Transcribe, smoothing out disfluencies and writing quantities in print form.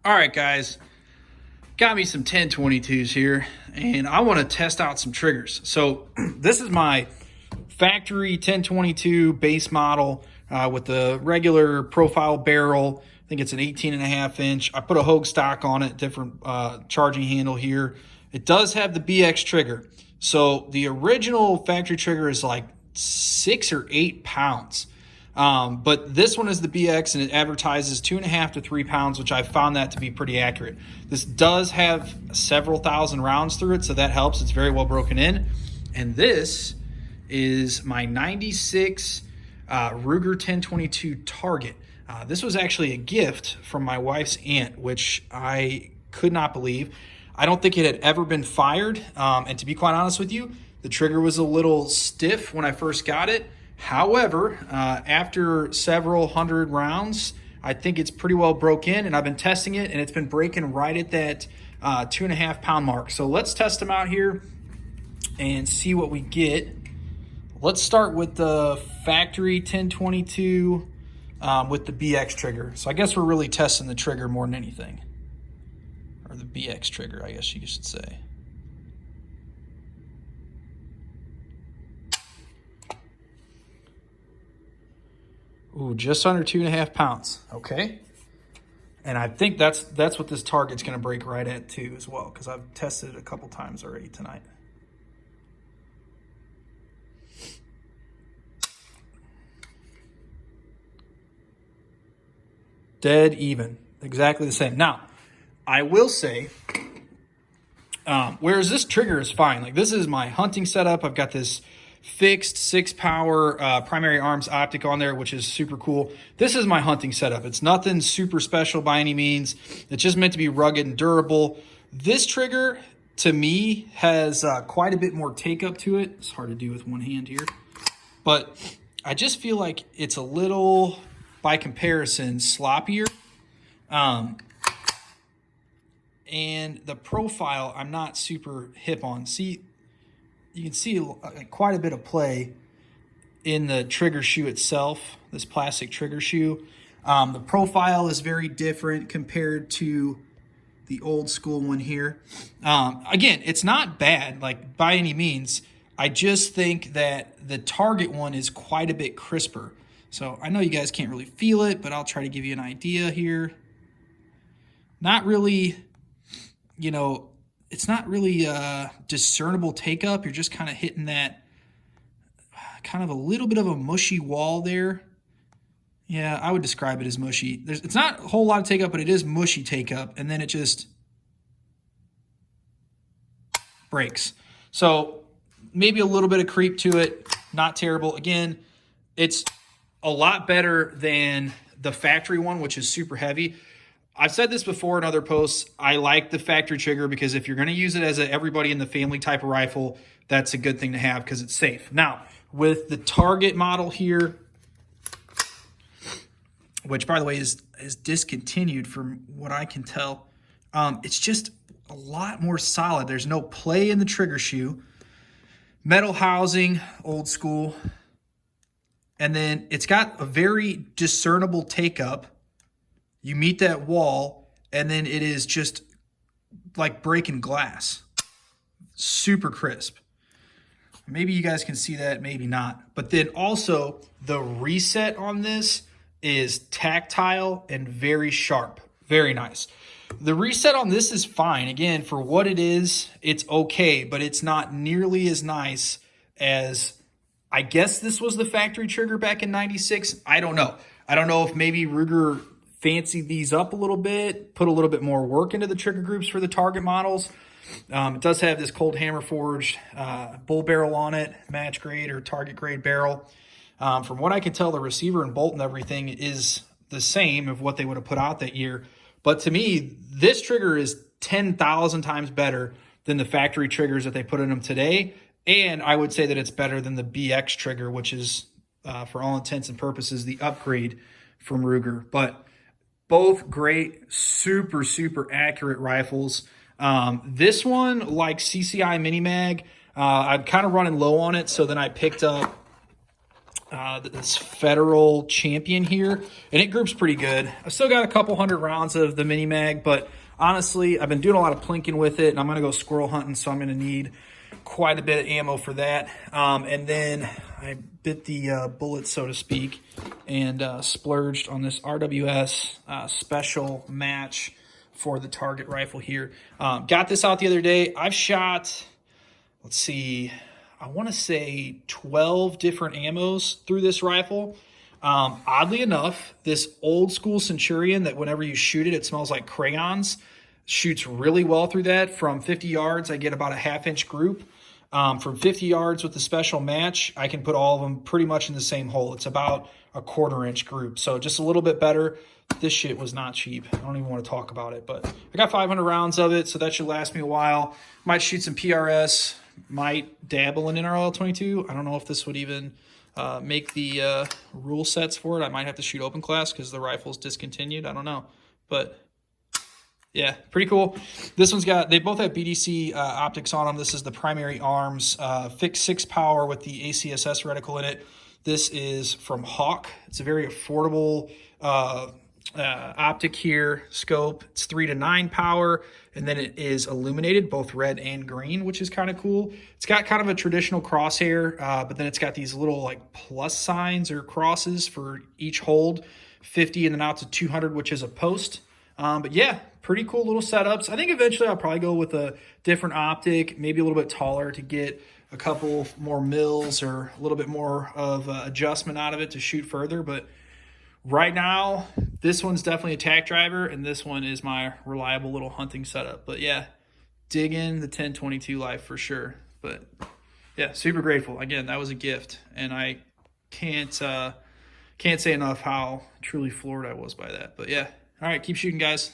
All right, guys, got me some 1022s here, and I want to test out some triggers. So this is my factory 1022 base model with the regular profile barrel. I think it's an 18.5 inch. I put a Hogue stock on it, different charging handle here. It does have the BX trigger. So the original factory trigger is like 6 or 8 pounds. But this one is the BX, and it advertises 2.5 to 3 pounds, which I found that to be pretty accurate. This does have several thousand rounds through it, so that helps. It's very well broken in. And this is my 96 Ruger 1022 Target. This was actually a gift from my wife's aunt, which I could not believe. I don't think it had ever been fired. And to be quite honest with you, the trigger was a little stiff when I first got it. However, after several hundred rounds, I think it's pretty well broke in, and I've been testing it, and it's been breaking right at that 2.5 pound mark. So let's test them out here and see what we get. Let's start with the factory 1022 with the BX trigger. So I guess we're really testing the trigger more than anything, or the BX trigger, I guess you should say. Ooh, just under 2.5 pounds. Okay. And I think that's what this Target's going to break right at too as well, because I've tested it a couple times already tonight. Dead even. Exactly the same. Now, I will say, whereas this trigger is fine. Like, this is my hunting setup. I've got this fixed 6-power primary arms optic on there, which is super cool. This is my hunting setup. It's nothing super special by any means. It's just meant to be rugged and durable. This trigger, to me, has quite a bit more take up to it. It's hard to do with one hand here, but I just feel like it's a little, by comparison, sloppier. And the profile, I'm not super hip on. See, you can see quite a bit of play in the trigger shoe itself, this plastic trigger shoe. The profile is very different compared to the old school one here. Again, it's not bad, like, by any means. I just think that the Target one is quite a bit crisper. So I know you guys can't really feel it, but I'll try to give you an idea here. Not really, you know, it's not really discernible take up. You're just kind of hitting that kind of a little bit of a mushy wall there. Yeah, I would describe it as mushy. It's not a whole lot of take up, but it is mushy take up, and then it just breaks. So maybe a little bit of creep to it. Not terrible. Again, it's a lot better than the factory one, which is super heavy. I've said this before in other posts. I like the factory trigger because if you're going to use it as a everybody in the family type of rifle, that's a good thing to have because it's safe. Now, with the Target model here, which, by the way, is discontinued from what I can tell, it's just a lot more solid. There's no play in the trigger shoe. Metal housing, old school. And then it's got a very discernible take up. You meet that wall, and then it is just like breaking glass. Super crisp. Maybe you guys can see that, maybe not. But then also, the reset on this is tactile and very sharp. Very nice. The reset on this is fine. Again, for what it is, it's okay, but it's not nearly as nice as, I guess this was the factory trigger back in 96. I don't know. I don't know if maybe Ruger fancied these up a little bit, put a little bit more work into the trigger groups for the Target models. It does have this Cold Hammer forged bull barrel on it, match grade or Target grade barrel. From what I can tell, the receiver and bolt and everything is the same of what they would have put out that year. But to me, this trigger is 10,000 times better than the factory triggers that they put in them today. And I would say that it's better than the BX trigger, which is, for all intents and purposes, the upgrade from Ruger. But both great, super, super accurate rifles. This one, like CCI Mini Mag, I'm kind of running low on it, so then I picked up this Federal Champion here, and it groups pretty good. I still got a couple hundred rounds of the Mini Mag, but honestly, I've been doing a lot of plinking with it, and I'm going to go squirrel hunting, so I'm going to need quite a bit of ammo for that. And then I bit the bullet, so to speak, and splurged on this RWS special match for the target rifle here. Got this out the other day. I've shot, let's see, I want to say 12 different ammos through this rifle. Oddly enough, this old school Centurion that whenever you shoot it, it smells like crayons, shoots really well through that. From 50 yards, I get about a 1/2 inch group. From 50 yards with the special match, I can put all of them pretty much in the same hole. It's about a 1/4 inch group, so just a little bit better. This shit was not cheap. I don't even want to talk about it, but I got 500 rounds of it, so that should last me a while. Might shoot some PRS, might dabble in NRL 22. I don't know if this would even make the rule sets for it. I might have to shoot open class because the rifle's discontinued. I don't know, but yeah, pretty cool. This one's got, they both have BDC optics on them. This is the Primary Arms fixed 6 power with the ACSS reticle in it. This is from Hawk. It's a very affordable optic here, scope. It's 3 to 9 power, and then it is illuminated, both red and green, which is kind of cool. It's got kind of a traditional crosshair, but then it's got these little like plus signs or crosses for each hold, 50 and then out to 200, which is a post. But yeah, pretty cool little setups. I think eventually I'll probably go with a different optic, maybe a little bit taller to get a couple more mils or a little bit more of adjustment out of it to shoot further. But right now, this one's definitely a tack driver, and this one is my reliable little hunting setup. But yeah, dig in the 1022 life for sure. But yeah, super grateful. Again, that was a gift, and I can't say enough how truly floored I was by that. But yeah, all right, keep shooting, guys.